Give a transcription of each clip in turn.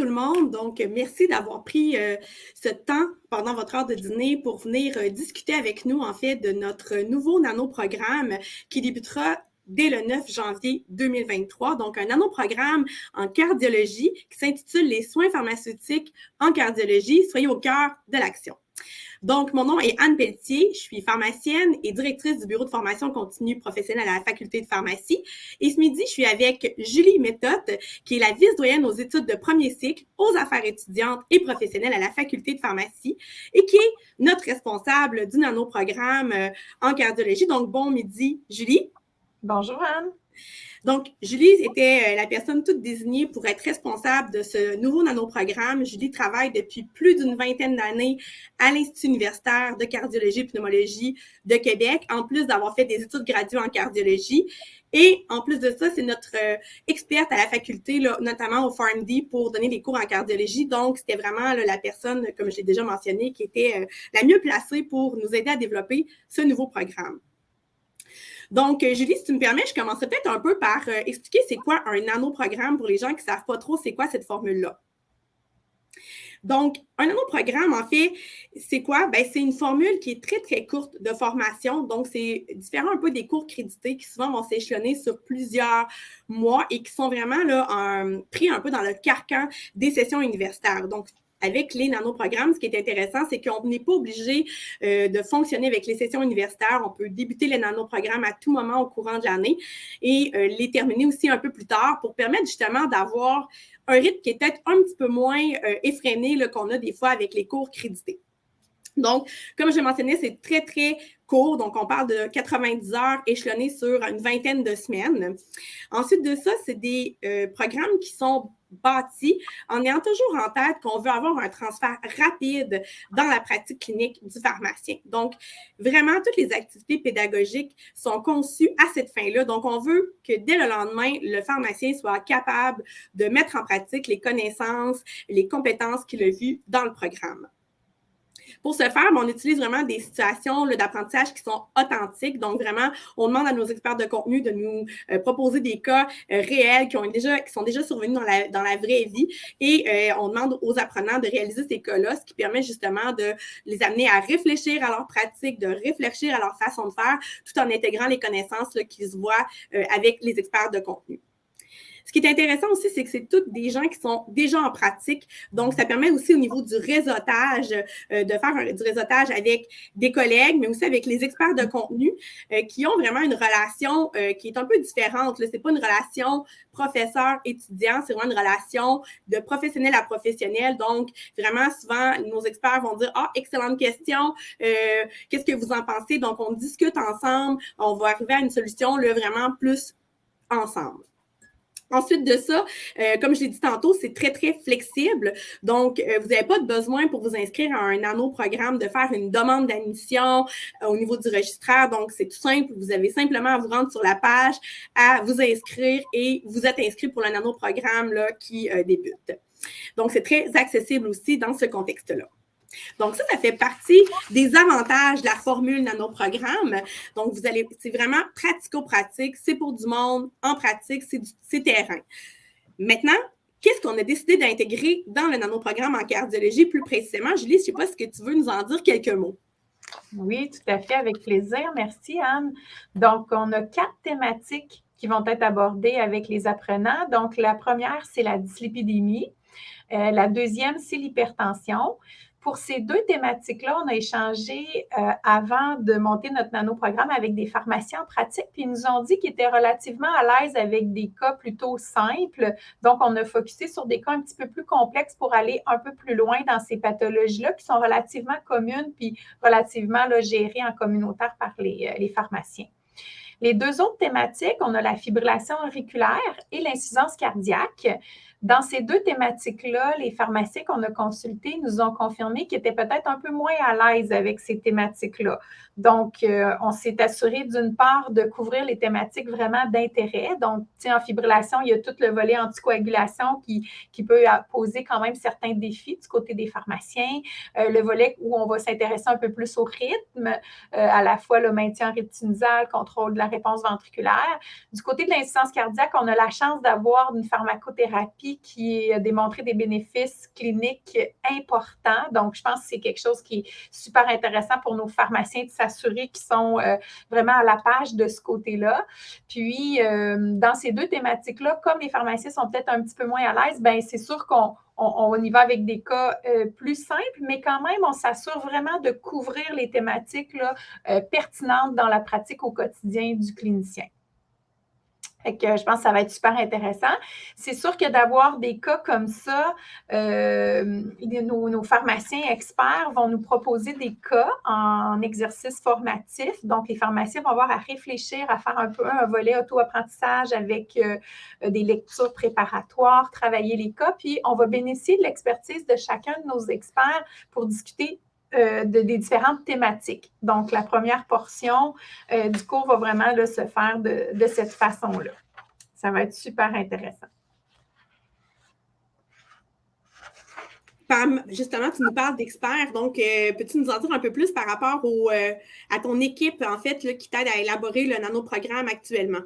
tout le monde. Donc, merci d'avoir pris ce temps pendant votre heure de dîner pour venir discuter avec nous, en fait, de notre nouveau nanoprogramme qui débutera dès le 9 janvier 2023. Donc, un nanoprogramme en cardiologie qui s'intitule « Les soins pharmaceutiques en cardiologie. Soyez au cœur de l'action ». Donc, mon nom est Anne Pelletier, je suis pharmacienne et directrice du bureau de formation continue professionnelle à la faculté de pharmacie. Et ce midi, je suis avec Julie Méthode, qui est la vice-doyenne aux études de premier cycle, aux affaires étudiantes et professionnelles à la faculté de pharmacie et qui est notre responsable du nanoprogramme en cardiologie. Donc, bon midi, Julie. Bonjour, Anne. Donc, Julie était la personne toute désignée pour être responsable de ce nouveau nanoprogramme. Julie travaille depuis plus d'une vingtaine d'années à l'Institut universitaire de cardiologie et pneumologie de Québec, en plus d'avoir fait des études graduées en cardiologie. Et en plus de ça, c'est notre experte à la faculté, là, notamment au PharmD, pour donner des cours en cardiologie. Donc, c'était vraiment là, la personne, comme je l'ai déjà mentionné, qui était la mieux placée pour nous aider à développer ce nouveau programme. Donc, Julie, si tu me permets, je commencerai peut-être un peu par expliquer c'est quoi un nanoprogramme pour les gens qui ne savent pas trop c'est quoi cette formule-là. Donc, un nanoprogramme, en fait, c'est quoi? Bien, c'est une formule qui est très, très courte de formation. Donc, c'est différent un peu des cours crédités qui souvent vont s'échelonner sur plusieurs mois et qui sont vraiment là, pris un peu dans le carcan des sessions universitaires. Donc, avec les nanoprogrammes, ce qui est intéressant, c'est qu'on n'est pas obligé de fonctionner avec les sessions universitaires. On peut débuter les nanoprogrammes à tout moment au courant de l'année et les terminer aussi un peu plus tard pour permettre justement d'avoir un rythme qui est peut-être un petit peu moins effréné là, qu'on a des fois avec les cours crédités. Donc, comme je mentionné, c'est très, très court. Donc, on parle de 90 heures échelonnées sur une vingtaine de semaines. Ensuite de ça, c'est des programmes qui sont bâtis en ayant toujours en tête qu'on veut avoir un transfert rapide dans la pratique clinique du pharmacien. Donc, vraiment, toutes les activités pédagogiques sont conçues à cette fin-là. Donc, on veut que dès le lendemain, le pharmacien soit capable de mettre en pratique les connaissances, les compétences qu'il a vues dans le programme. Pour ce faire, on utilise vraiment des situations d'apprentissage qui sont authentiques. Donc, vraiment, on demande à nos experts de contenu de nous proposer des cas réels qui sont déjà survenus dans la vraie vie. Et on demande aux apprenants de réaliser ces cas-là, ce qui permet justement de les amener à réfléchir à leur pratique, de réfléchir à leur façon de faire, tout en intégrant les connaissances qu'ils se voient avec les experts de contenu. Ce qui est intéressant aussi, c'est que c'est toutes des gens qui sont déjà en pratique. Donc, ça permet aussi au niveau du réseautage, de faire du réseautage avec des collègues, mais aussi avec les experts de contenu qui ont vraiment une relation qui est un peu différente. Ce n'est pas une relation professeur-étudiant, c'est vraiment une relation de professionnel à professionnel. Donc, vraiment, souvent, nos experts vont dire « Ah, excellente question, qu'est-ce que vous en pensez? » Donc, on discute ensemble, on va arriver à une solution là, vraiment plus ensemble. Ensuite de ça, comme je l'ai dit tantôt, c'est très, très flexible. Donc, vous n'avez pas besoin pour vous inscrire à un nanoprogramme de faire une demande d'admission au niveau du registraire. Donc, c'est tout simple. Vous avez simplement à vous rendre sur la page, à vous inscrire et vous êtes inscrit pour le nanoprogramme là, qui débute. Donc, c'est très accessible aussi dans ce contexte-là. Donc, ça fait partie des avantages de la formule nanoprogramme. Donc, c'est vraiment pratico-pratique, c'est pour du monde, en pratique, c'est terrain. Maintenant, qu'est-ce qu'on a décidé d'intégrer dans le nanoprogramme en cardiologie plus précisément? Julie, je ne sais pas si tu veux nous en dire quelques mots. Oui, tout à fait, avec plaisir. Merci, Anne. Donc, on a 4 thématiques qui vont être abordées avec les apprenants. Donc, la première, c'est la dyslipidémie. La deuxième, c'est l'hypertension. Pour ces 2 thématiques-là, on a échangé avant de monter notre nanoprogramme avec des pharmaciens en pratique, puis ils nous ont dit qu'ils étaient relativement à l'aise avec des cas plutôt simples. Donc, on a focusé sur des cas un petit peu plus complexes pour aller un peu plus loin dans ces pathologies-là qui sont relativement communes puis relativement là, gérées en communautaire par les pharmaciens. Les 2 autres thématiques, on a la fibrillation auriculaire et l'insuffisance cardiaque. Dans ces 2 thématiques-là, les pharmaciens qu'on a consultés nous ont confirmé qu'ils étaient peut-être un peu moins à l'aise avec ces thématiques-là. Donc, on s'est assuré d'une part de couvrir les thématiques vraiment d'intérêt. Donc, en fibrillation, il y a tout le volet anticoagulation qui peut poser quand même certains défis du côté des pharmaciens. Le volet où on va s'intéresser un peu plus au rythme, à la fois le maintien en rythme sinusal, contrôle de la réponse ventriculaire. Du côté de l'insuffisance cardiaque, on a la chance d'avoir une pharmacothérapie qui a démontré des bénéfices cliniques importants. Donc, je pense que c'est quelque chose qui est super intéressant pour nos pharmaciens de s'assurer qu'ils sont vraiment à la page de ce côté-là. Puis, dans ces deux thématiques-là, comme les pharmaciens sont peut-être un petit peu moins à l'aise, bien, c'est sûr qu'on y va avec des cas plus simples, mais quand même, on s'assure vraiment de couvrir les thématiques là, pertinentes dans la pratique au quotidien du clinicien. Fait que je pense que ça va être super intéressant. C'est sûr que d'avoir des cas comme ça, nos pharmaciens experts vont nous proposer des cas en exercice formatif. Donc, les pharmaciens vont avoir à réfléchir, à faire un peu un volet auto-apprentissage avec des lectures préparatoires, travailler les cas. Puis, on va bénéficier de l'expertise de chacun de nos experts pour discuter des différentes thématiques. Donc, la première portion du cours va vraiment là, se faire de cette façon-là. Ça va être super intéressant. Pam, justement, tu nous parles d'experts. Donc, peux-tu nous en dire un peu plus par rapport à ton équipe, en fait, là, qui t'aide à élaborer le nanoprogramme actuellement?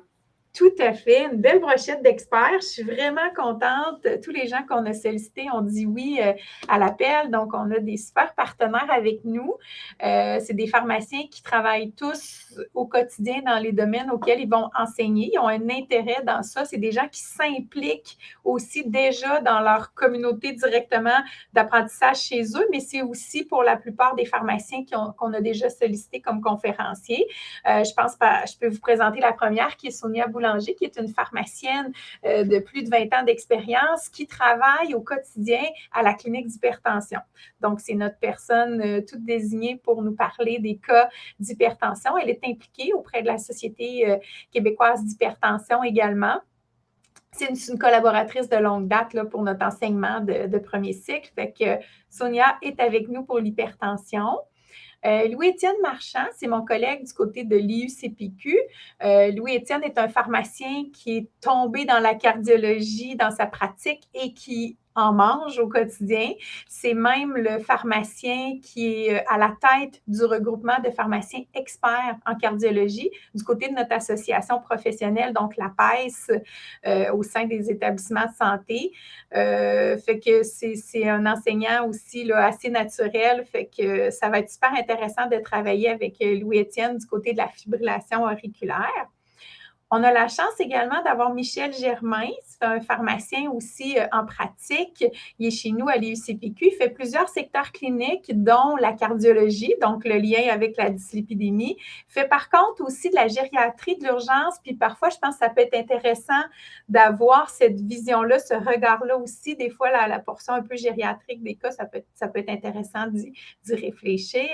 Tout à fait, une belle brochette d'experts. Je suis vraiment contente. Tous les gens qu'on a sollicités ont dit oui à l'appel. Donc, on a des super partenaires avec nous. C'est des pharmaciens qui travaillent tous au quotidien dans les domaines auxquels ils vont enseigner. Ils ont un intérêt dans ça. C'est des gens qui s'impliquent aussi déjà dans leur communauté directement d'apprentissage chez eux, mais c'est aussi pour la plupart des pharmaciens qu'on a déjà sollicités comme conférenciers. Je peux vous présenter la première qui est Sonia Boulanger, qui est une pharmacienne de plus de 20 ans d'expérience qui travaille au quotidien à la clinique d'hypertension. Donc, c'est notre personne toute désignée pour nous parler des cas d'hypertension. Elle est impliquée auprès de la Société québécoise d'hypertension également. C'est une collaboratrice de longue date là, pour notre enseignement de premier cycle. Fait que Sonia est avec nous pour l'hypertension. Louis-Étienne Marchand, c'est mon collègue du côté de l'IUCPQ. Louis-Étienne est un pharmacien qui est tombé dans la cardiologie dans sa pratique et qui en mange au quotidien. C'est même le pharmacien qui est à la tête du regroupement de pharmaciens experts en cardiologie du côté de notre association professionnelle, donc la PES, au sein des établissements de santé. Fait que c'est un enseignant aussi là, assez naturel, fait que ça va être super intéressant de travailler avec Louis-Étienne du côté de la fibrillation auriculaire. On a la chance également d'avoir Michel Germain, c'est un pharmacien aussi en pratique. Il est chez nous à l'IUCPQ. Il fait plusieurs secteurs cliniques, dont la cardiologie, donc le lien avec la dyslipidémie. Il fait par contre aussi de la gériatrie de l'urgence, puis parfois, je pense que ça peut être intéressant d'avoir cette vision-là, ce regard-là aussi. Des fois, la portion un peu gériatrique des cas, ça peut être intéressant d'y réfléchir.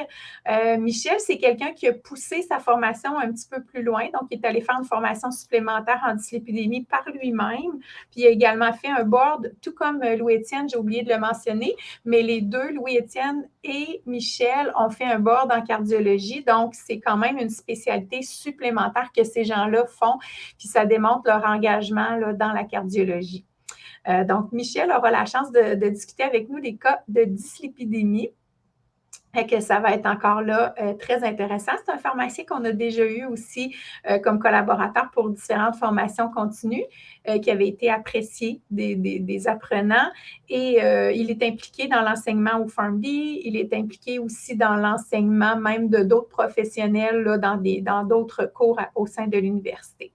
Michel, c'est quelqu'un qui a poussé sa formation un petit peu plus loin, donc il est allé faire une formation supplémentaire en dyslipidémie par lui-même. Puis il a également fait un board, tout comme Louis-Étienne, j'ai oublié de le mentionner, mais les deux, Louis-Étienne et Michel, ont fait un board en cardiologie. Donc, c'est quand même une spécialité supplémentaire que ces gens-là font. Puis ça démontre leur engagement là, dans la cardiologie. Donc, Michel aura la chance de discuter avec nous des cas de dyslipidémie. Fait que ça va être encore là très intéressant. C'est un pharmacien qu'on a déjà eu aussi comme collaborateur pour différentes formations continues qui avaient été appréciées des apprenants. Et il est impliqué dans l'enseignement au PharmD. Il est impliqué aussi dans l'enseignement même de d'autres professionnels là, dans d'autres cours au sein de l'université.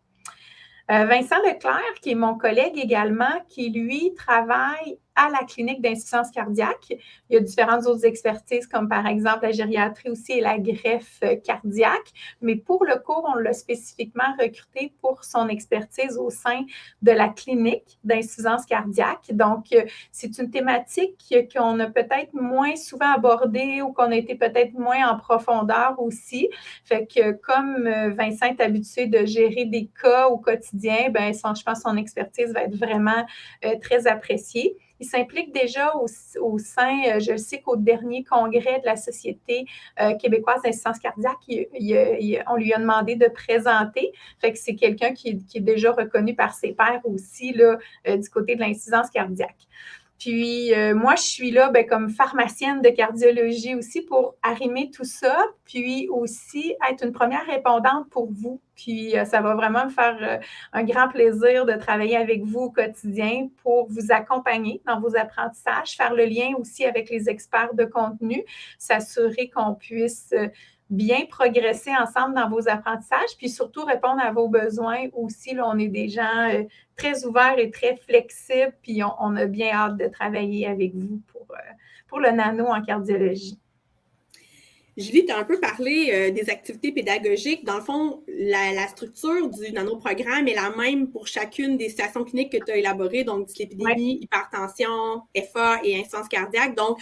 Vincent Leclerc, qui est mon collègue également, qui, lui, travaille à la clinique d'insuffisance cardiaque. Il y a différentes autres expertises, comme par exemple la gériatrie aussi et la greffe cardiaque. Mais pour le cours, on l'a spécifiquement recruté pour son expertise au sein de la clinique d'insuffisance cardiaque. Donc, c'est une thématique qu'on a peut-être moins souvent abordée ou qu'on a été peut-être moins en profondeur aussi. Fait que comme Vincent est habitué de gérer des cas au quotidien, bien, je pense que son expertise va être vraiment très appréciée. Il s'implique déjà au sein, je sais qu'au dernier congrès de la Société québécoise d'insuffisance cardiaque, on lui a demandé de présenter. Fait que c'est quelqu'un qui est déjà reconnu par ses pairs aussi là, du côté de l'insuffisance cardiaque. Puis, moi, je suis là comme pharmacienne de cardiologie aussi pour arrimer tout ça, puis aussi être une première répondante pour vous. Puis, ça va vraiment me faire un grand plaisir de travailler avec vous au quotidien pour vous accompagner dans vos apprentissages, faire le lien aussi avec les experts de contenu, s'assurer qu'on puisse bien progresser ensemble dans vos apprentissages, puis surtout répondre à vos besoins aussi. Là, on est des gens très ouverts et très flexibles, puis on a bien hâte de travailler avec vous pour le nano en cardiologie. Julie, tu as un peu parlé des activités pédagogiques. Dans le fond, la structure du nanoprogramme est la même pour chacune des situations cliniques que tu as élaborées, donc dyslipidémie, hypertension, FA et insuffisance cardiaque. Donc,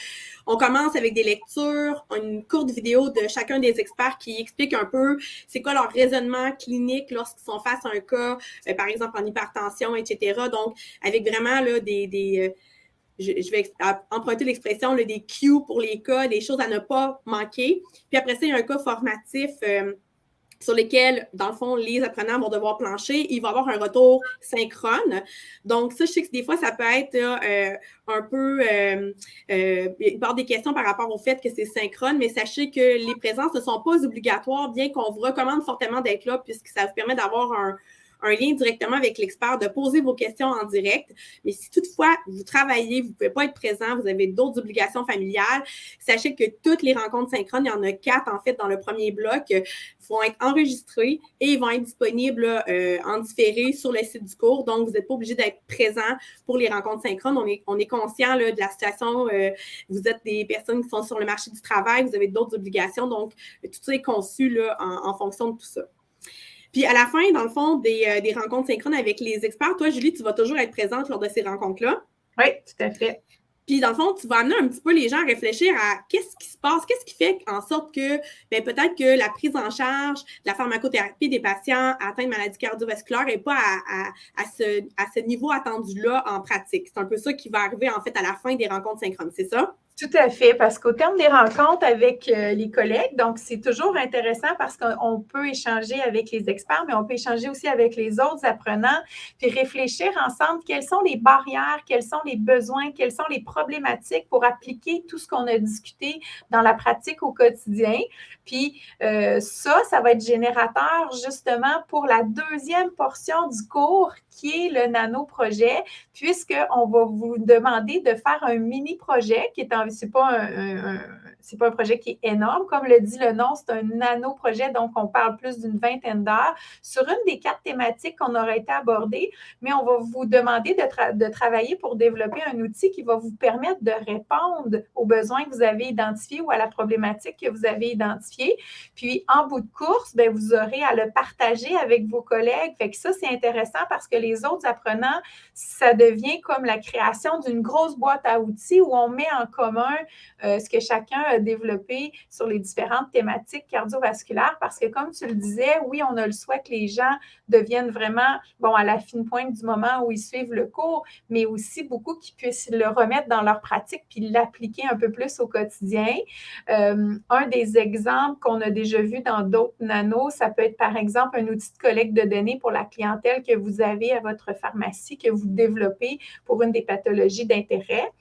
on commence avec des lectures, une courte vidéo de chacun des experts qui explique un peu c'est quoi leur raisonnement clinique lorsqu'ils sont face à un cas, par exemple en hypertension, etc. Donc, avec vraiment là, je vais emprunter l'expression des cues pour les cas, des choses à ne pas manquer. Puis après ça, il y a un cas formatif sur lesquels, dans le fond, les apprenants vont devoir plancher. Il va y avoir un retour synchrone. Donc, ça, je sais que des fois, ça peut être un peu... il peut y avoir des questions par rapport au fait que c'est synchrone, mais sachez que les présences ne sont pas obligatoires, bien qu'on vous recommande fortement d'être là, puisque ça vous permet d'avoir un lien directement avec l'expert, de poser vos questions en direct. Mais si toutefois, vous travaillez, vous ne pouvez pas être présent, vous avez d'autres obligations familiales, sachez que toutes les rencontres synchrones, il y en a 4 en fait dans le premier bloc, vont être enregistrés et ils vont être disponibles en différé sur le site du cours. Donc, vous n'êtes pas obligé d'être présent pour les rencontres synchrones. On est conscient là, de la situation. Vous êtes des personnes qui sont sur le marché du travail, vous avez d'autres obligations. Donc, tout ça est conçu là, en fonction de tout ça. Puis à la fin, dans le fond, des rencontres synchrones avec les experts, toi, Julie, tu vas toujours être présente lors de ces rencontres-là. Oui, tout à fait. Puis dans le fond, tu vas amener un petit peu les gens à réfléchir à qu'est-ce qui se passe, qu'est-ce qui fait en sorte que peut-être que la prise en charge de la pharmacothérapie des patients atteints de maladies cardiovasculaires n'est pas à ce niveau attendu-là en pratique. C'est un peu ça qui va arriver en fait à la fin des rencontres synchrones, c'est ça? Tout à fait, parce qu'au terme des rencontres avec les collègues, donc c'est toujours intéressant parce qu'on peut échanger avec les experts, mais on peut échanger aussi avec les autres apprenants, puis réfléchir ensemble quelles sont les barrières, quels sont les besoins, quelles sont les problématiques pour appliquer tout ce qu'on a discuté dans la pratique au quotidien. Puis ça va être générateur justement pour la deuxième portion du cours qui est le nano-projet, puisqu'on va vous demander de faire un mini-projet qui est c'est pas un projet qui est énorme. Comme le dit le nom, c'est un nano-projet, donc on parle plus d'une vingtaine d'heures sur une des 4 thématiques qu'on aurait été abordées, mais on va vous demander de travailler pour développer un outil qui va vous permettre de répondre aux besoins que vous avez identifiés ou à la problématique que vous avez identifiée. Puis, en bout de course, vous aurez à le partager avec vos collègues. Fait que ça, c'est intéressant parce que les autres apprenants, ça devient comme la création d'une grosse boîte à outils où on met en commun ce que chacun a développé sur les différentes thématiques cardiovasculaires parce que, comme tu le disais, oui, on a le souhait que les gens deviennent vraiment, à la fine pointe du moment où ils suivent le cours, mais aussi beaucoup qui puissent le remettre dans leur pratique puis l'appliquer un peu plus au quotidien. Un des exemples qu'on a déjà vu dans d'autres nanos, ça peut être par exemple un outil de collecte de données pour la clientèle que vous avez à votre pharmacie, que vous développez pour une des pathologies d'intérêt.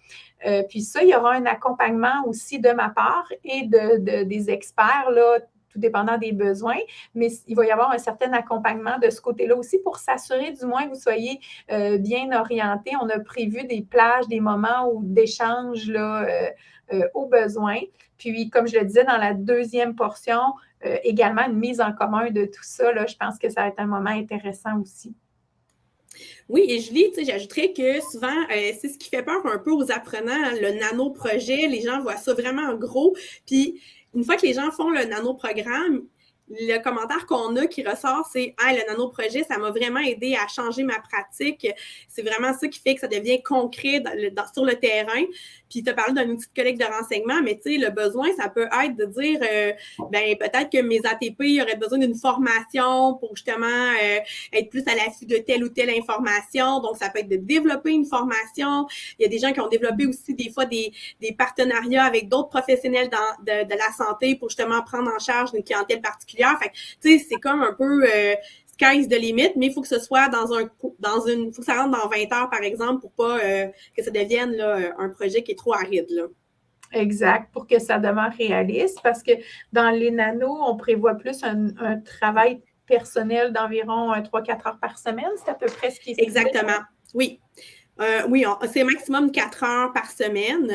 Puis ça, il y aura un accompagnement aussi de ma part et des experts, là, tout dépendant des besoins, mais il va y avoir un certain accompagnement de ce côté-là aussi pour s'assurer du moins que vous soyez bien orientés. On a prévu des plages, des moments d'échange aux besoins. Puis, comme je le disais, dans la deuxième portion, également une mise en commun de tout ça. Là, je pense que ça va être un moment intéressant aussi. Oui, et Julie, j'ajouterais que souvent, c'est ce qui fait peur un peu aux apprenants, le nano-projet. Les gens voient ça vraiment en gros. Puis, une fois que les gens font le nano-programme, le commentaire qu'on a qui ressort, c'est « Ah, le nano-projet, ça m'a vraiment aidé à changer ma pratique. » C'est vraiment ça qui fait que ça devient concret sur le terrain. Puis, tu as parlé d'un outil de collecte de renseignements, mais tu sais, le besoin, ça peut être de dire peut-être que mes ATP auraient besoin d'une formation pour justement être plus à l'affût de telle ou telle information. Donc, ça peut être de développer une formation. Il y a des gens qui ont développé aussi des fois des partenariats avec d'autres professionnels de la santé pour justement prendre en charge une clientèle particulière. Fait que, tu sais, c'est comme un peu sky's the limit, mais il faut que ce soit faut que ça rentre dans 20 heures, par exemple, pour pas que ça devienne là, un projet qui est trop aride, là. Exact, pour que ça demeure réaliste, parce que dans les nanos, on prévoit plus un travail personnel d'environ 3-4 heures par semaine. C'est à peu près ce qui est stipulé. Exactement, oui. Oui, c'est maximum 4 heures par semaine.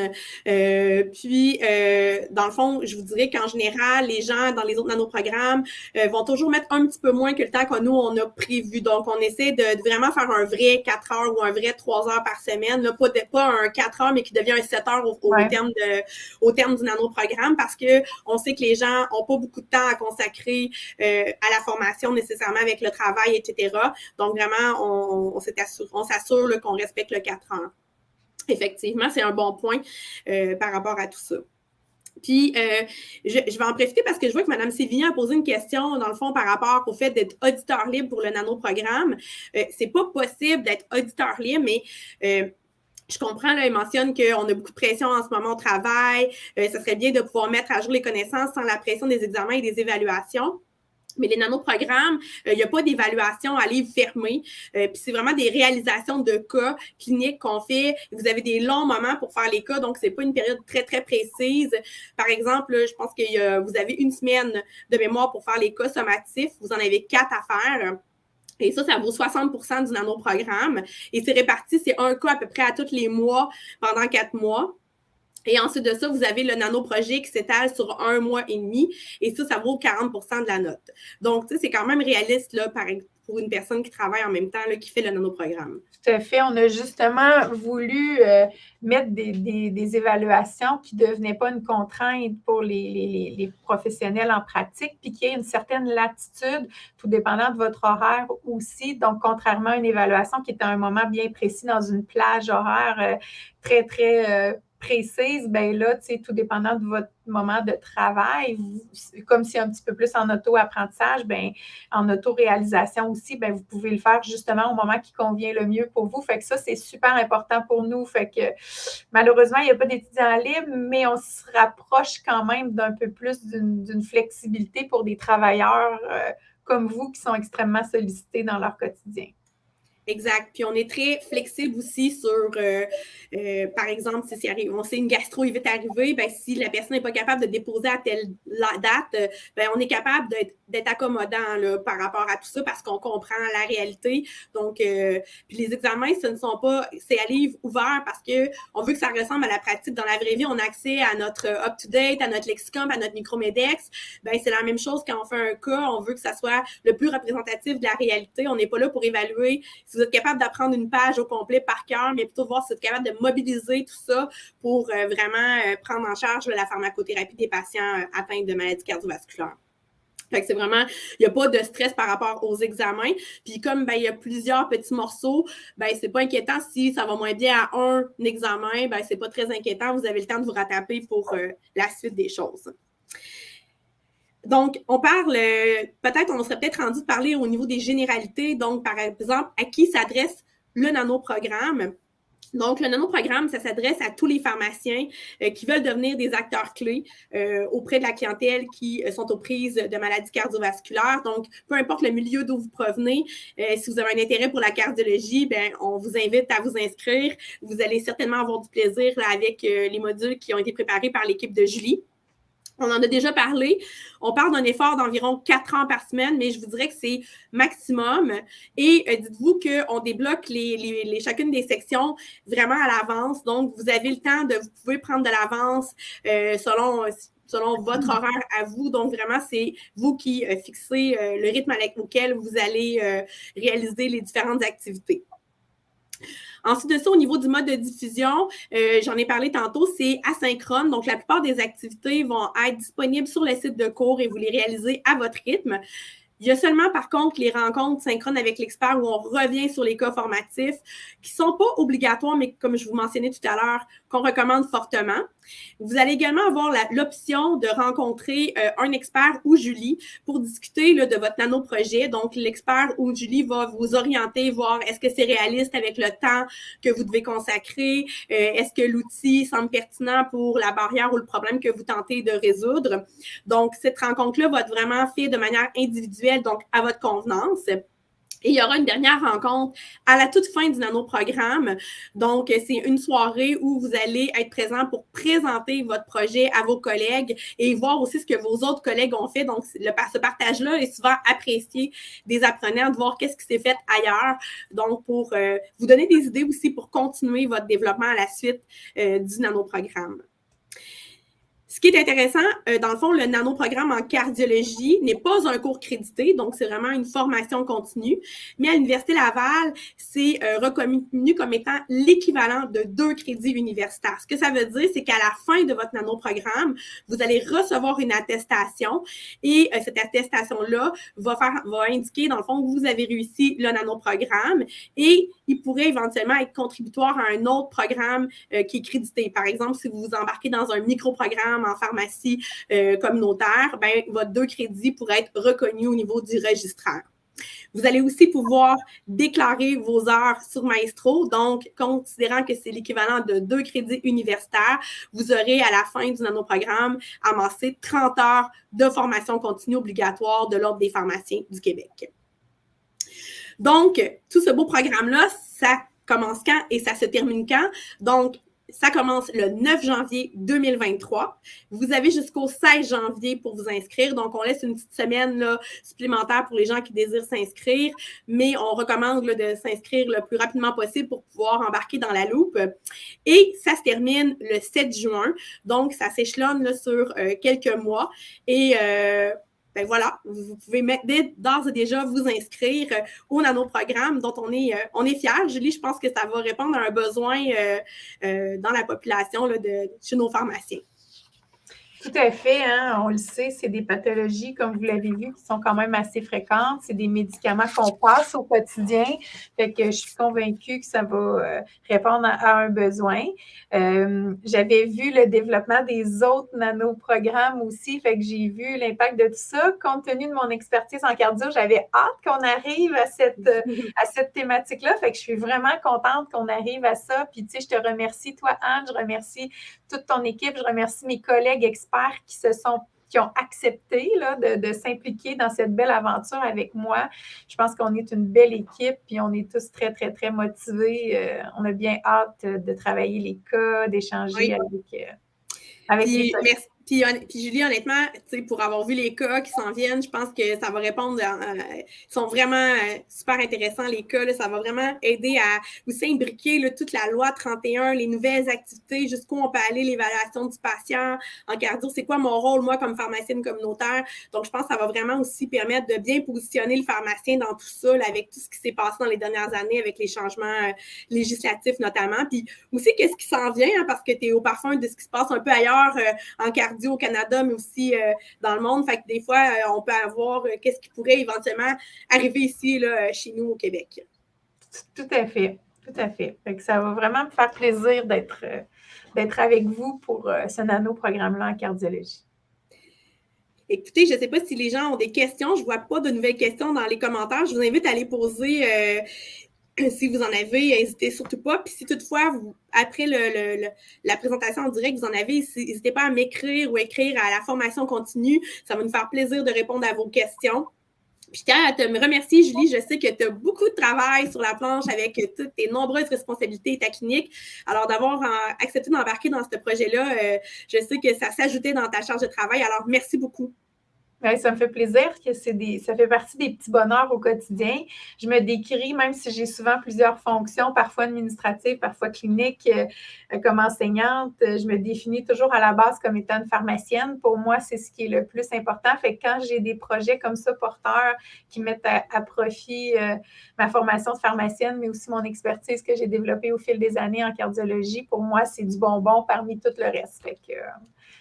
Dans le fond, je vous dirais qu'en général, les gens dans les autres nanoprogrammes vont toujours mettre un petit peu moins que le temps que nous, on a prévu. Donc, on essaie de vraiment faire un vrai 4 heures ou un vrai 3 heures par semaine. Là, pas un 4 heures, mais qui devient un 7 heures au terme du nanoprogramme, parce que on sait que les gens n'ont pas beaucoup de temps à consacrer à la formation nécessairement avec le travail, etc. Donc, vraiment, on s'assure qu'on respecte le 4 ans. Effectivement, c'est un bon point par rapport à tout ça. Puis, je vais en profiter parce que je vois que Mme Sévignan a posé une question, dans le fond, par rapport au fait d'être auditeur libre pour le nanoprogramme. C'est pas possible d'être auditeur libre, mais je comprends, là, il mentionne qu'on a beaucoup de pression en ce moment au travail. Ça serait bien de pouvoir mettre à jour les connaissances sans la pression des examens et des évaluations. Mais les nanoprogrammes, il n'y a pas d'évaluation à livre fermé. Puis c'est vraiment des réalisations de cas cliniques qu'on fait. Vous avez des longs moments pour faire les cas, donc c'est pas une période très, très précise. Par exemple, je pense que vous avez 1 semaine de mémoire pour faire les cas sommatifs. Vous en avez 4 à faire. Et ça vaut 60% du nanoprogramme. Et c'est réparti, c'est un cas à peu près à tous les mois pendant 4 mois. Et ensuite de ça, vous avez le nanoprojet qui s'étale sur 1 mois et demi. Et ça vaut 40% de la note. Donc, tu sais, c'est quand même réaliste là, pour une personne qui travaille en même temps, là, qui fait le nanoprogramme. Tout à fait. On a justement voulu mettre des évaluations qui ne devenaient pas une contrainte pour les professionnels en pratique, puis qu'il y ait une certaine latitude, tout dépendant de votre horaire aussi. Donc, contrairement à une évaluation qui est à un moment bien précis dans une plage horaire très, très précise, bien là, tu sais, tout dépendant de votre moment de travail, comme c'est un petit peu plus en auto-apprentissage, bien, en auto-réalisation aussi, bien, vous pouvez le faire justement au moment qui convient le mieux pour vous. Fait que ça, c'est super important pour nous. Fait que malheureusement, il n'y a pas d'étudiants libres, mais on se rapproche quand même d'un peu plus d'une flexibilité pour des travailleurs comme vous qui sont extrêmement sollicités dans leur quotidien. Exact. Puis on est très flexible aussi sur, par exemple, si on sait une gastro est vite arrivée, ben, si la personne n'est pas capable de déposer à telle date, ben, on est capable d'être accommodant là, par rapport à tout ça parce qu'on comprend la réalité. Donc, puis les examens, c'est à livre ouvert parce qu'on veut que ça ressemble à la pratique. Dans la vraie vie, on a accès à notre up-to-date, à notre lexicon, à notre micromédex. Ben, c'est la même chose quand on fait un cas. On veut que ça soit le plus représentatif de la réalité. On n'est pas là pour évaluer si vous êtes capable d'apprendre une page au complet par cœur, mais plutôt de voir si vous êtes capable de mobiliser tout ça pour vraiment prendre en charge la pharmacothérapie des patients atteints de maladies cardiovasculaires. Fait que c'est vraiment, il n'y a pas de stress par rapport aux examens. Puis comme ben, il y a plusieurs petits morceaux, ben c'est pas inquiétant si ça va moins bien à un examen, ben c'est pas très inquiétant. Vous avez le temps de vous rattraper pour la suite des choses. Donc, on parle, peut-être on serait peut-être rendu de parler au niveau des généralités. Donc, par exemple, à qui s'adresse le nanoprogramme? Donc, le nanoprogramme, ça s'adresse à tous les pharmaciens qui veulent devenir des acteurs clés auprès de la clientèle qui sont aux prises de maladies cardiovasculaires. Donc, peu importe le milieu d'où vous provenez, si vous avez un intérêt pour la cardiologie, bien, on vous invite à vous inscrire. Vous allez certainement avoir du plaisir là, avec les modules qui ont été préparés par l'équipe de Julie. On en a déjà parlé. On parle d'un effort d'environ 4 heures par semaine, mais je vous dirais que c'est maximum. Et dites-vous qu'on débloque chacune des sections vraiment à l'avance. Donc, vous avez le temps vous pouvez prendre de l'avance selon votre horaire à vous. Donc, vraiment, c'est vous qui fixez le rythme avec lequel vous allez réaliser les différentes activités. Ensuite de ça, au niveau du mode de diffusion, j'en ai parlé tantôt, c'est asynchrone. Donc, la plupart des activités vont être disponibles sur le site de cours et vous les réalisez à votre rythme. Il y a seulement, par contre, les rencontres synchrones avec l'expert où on revient sur les cas formatifs qui ne sont pas obligatoires, mais comme je vous mentionnais tout à l'heure, qu'on recommande fortement. Vous allez également avoir l'option de rencontrer un expert ou Julie pour discuter là, de votre nanoprojet. Donc, l'expert ou Julie va vous orienter, voir est-ce que c'est réaliste avec le temps que vous devez consacrer, est-ce que l'outil semble pertinent pour la barrière ou le problème que vous tentez de résoudre. Donc, cette rencontre-là va être vraiment faite de manière individuelle, donc à votre convenance. Et il y aura une dernière rencontre à la toute fin du nanoprogramme. Donc, c'est une soirée où vous allez être présent pour présenter votre projet à vos collègues et voir aussi ce que vos autres collègues ont fait. Donc, ce partage-là est souvent apprécié des apprenants, de voir qu'est-ce qui s'est fait ailleurs. Donc, pour vous donner des idées aussi pour continuer votre développement à la suite du nanoprogramme. Ce qui est intéressant, dans le fond, le nanoprogramme en cardiologie n'est pas un cours crédité, donc c'est vraiment une formation continue. Mais à l'Université Laval, c'est reconnu comme étant l'équivalent de 2 crédits universitaires. Ce que ça veut dire, c'est qu'à la fin de votre nanoprogramme, vous allez recevoir une attestation et cette attestation-là va indiquer, dans le fond, que vous avez réussi le nanoprogramme et il pourrait éventuellement être contributoire à un autre programme qui est crédité. Par exemple, si vous vous embarquez dans un micro-programme en pharmacie communautaire, ben, votre 2 crédits pourraient être reconnus au niveau du registraire. Vous allez aussi pouvoir déclarer vos heures sur Maestro. Donc, considérant que c'est l'équivalent de 2 crédits universitaires, vous aurez à la fin du nanoprogramme amassé 30 heures de formation continue obligatoire de l'Ordre des pharmaciens du Québec. Donc, tout ce beau programme-là, ça commence quand et ça se termine quand? Donc, ça commence le 9 janvier 2023. Vous avez jusqu'au 16 janvier pour vous inscrire. Donc, on laisse une petite semaine là, supplémentaire pour les gens qui désirent s'inscrire, mais on recommande là, de s'inscrire le plus rapidement possible pour pouvoir embarquer dans la loupe. Et ça se termine le 7 juin. Donc, ça s'échelonne là, sur quelques mois. Et ben voilà, vous pouvez d'ores et déjà vous inscrire au nanoprogramme dont on est fiers. Julie, je pense que ça va répondre à un besoin dans la population là, chez nos pharmaciens. Tout à fait, hein, on le sait, c'est des pathologies, comme vous l'avez vu, qui sont quand même assez fréquentes. C'est des médicaments qu'on passe au quotidien. Fait que je suis convaincue que ça va répondre à un besoin. J'avais vu le développement des autres nanoprogrammes aussi, fait que j'ai vu l'impact de tout ça. Compte tenu de mon expertise en cardio, j'avais hâte qu'on arrive à cette thématique-là. Fait que je suis vraiment contente qu'on arrive à ça. Puis, tu sais, je te remercie, toi, Anne, je remercie toute ton équipe, je remercie mes collègues experts qui ont accepté là, de s'impliquer dans cette belle aventure avec moi. Je pense qu'on est une belle équipe, puis on est tous très, très, très motivés. On a bien hâte de travailler les cas, d'échanger avec les collègues. Merci. Puis Julie, honnêtement, pour avoir vu les cas qui s'en viennent, je pense que ça va répondre. Ils sont vraiment super intéressants, les cas. Là, ça va vraiment aider à aussi imbriquer là, toute la loi 31, les nouvelles activités, jusqu'où on peut aller, l'évaluation du patient en cardio. C'est quoi mon rôle, moi, comme pharmacienne communautaire? Donc, je pense que ça va vraiment aussi permettre de bien positionner le pharmacien dans tout ça, là, avec tout ce qui s'est passé dans les dernières années, avec les changements législatifs notamment. Puis aussi, qu'est-ce qui s'en vient, hein, parce que tu es au parfum de ce qui se passe un peu ailleurs en cardio au Canada, mais aussi dans le monde. Fait que des fois, on peut avoir qu'est-ce qui pourrait éventuellement arriver ici, là, chez nous, au Québec. Tout à fait. Tout à fait. Fait que ça va vraiment me faire plaisir d'être avec vous pour ce nano-programme-là en cardiologie. Écoutez, je ne sais pas si les gens ont des questions. Je ne vois pas de nouvelles questions dans les commentaires. Je vous invite à les poser si vous en avez, n'hésitez surtout pas. Puis si toutefois, après la présentation en direct, vous en avez, n'hésitez pas à m'écrire ou écrire à la formation continue. Ça va nous faire plaisir de répondre à vos questions. Puis je tiens à te remercier, Julie. Je sais que tu as beaucoup de travail sur la planche avec toutes tes nombreuses responsabilités et ta clinique. Alors, d'avoir accepté d'embarquer dans ce projet-là, je sais que ça s'ajoutait dans ta charge de travail. Alors, merci beaucoup. Oui, ça me fait plaisir que ça fait partie des petits bonheurs au quotidien. Je me décris, même si j'ai souvent plusieurs fonctions, parfois administratives, parfois cliniques, comme enseignante, je me définis toujours à la base comme étant une pharmacienne. Pour moi, c'est ce qui est le plus important. Fait que quand j'ai des projets comme ça porteurs qui mettent à profit ma formation de pharmacienne, mais aussi mon expertise que j'ai développée au fil des années en cardiologie, pour moi, c'est du bonbon parmi tout le reste. Fait que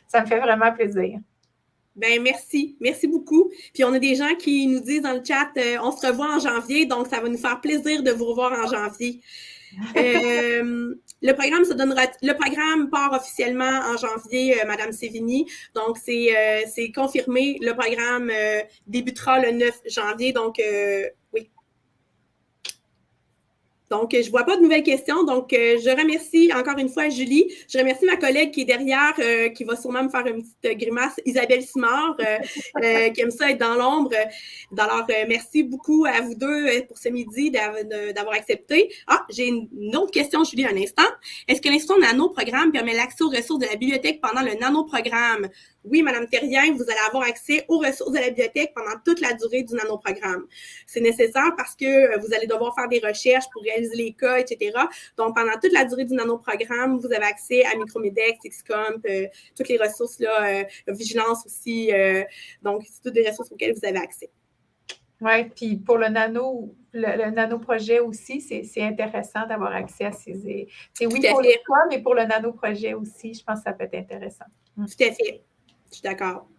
ça me fait vraiment plaisir. Ben merci. Merci beaucoup. Puis on a des gens qui nous disent dans le chat, on se revoit en janvier, donc ça va nous faire plaisir de vous revoir en janvier. Le programme part officiellement en janvier, Madame Sévigny. Donc, c'est confirmé. Le programme débutera le 9 janvier. Donc, oui. Donc, je vois pas de nouvelles questions. Donc, je remercie encore une fois Julie. Je remercie ma collègue qui est derrière, qui va sûrement me faire une petite grimace, Isabelle Simard, qui aime ça être dans l'ombre. Alors, merci beaucoup à vous deux pour ce midi d'avoir accepté. Ah, j'ai une autre question, Julie, un instant. Est-ce que l'instruction nano-programme permet l'accès aux ressources de la bibliothèque pendant le nano-programme? Oui, Madame Terrien, vous allez avoir accès aux ressources de la bibliothèque pendant toute la durée du nano-programme. C'est nécessaire parce que vous allez devoir faire des recherches pour réaliser les cas, etc. Donc, pendant toute la durée du nano-programme, vous avez accès à Micromedex, XCOMP, toutes les ressources, là, Vigilance aussi. Donc, c'est toutes des ressources auxquelles vous avez accès. Oui, puis pour le nano-projet aussi, c'est intéressant d'avoir accès à ces... C'est oui pour les cas, mais pour le nano-projet aussi, je pense que ça peut être intéressant. Tout à fait. Je suis d'accord.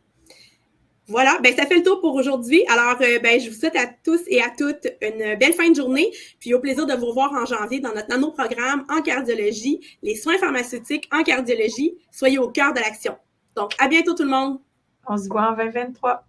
Voilà, ben ça fait le tour pour aujourd'hui. Alors, ben je vous souhaite à tous et à toutes une belle fin de journée, puis au plaisir de vous revoir en janvier dans notre nano-programme en cardiologie, les soins pharmaceutiques en cardiologie. Soyez au cœur de l'action. Donc, à bientôt tout le monde. On se voit en 2023.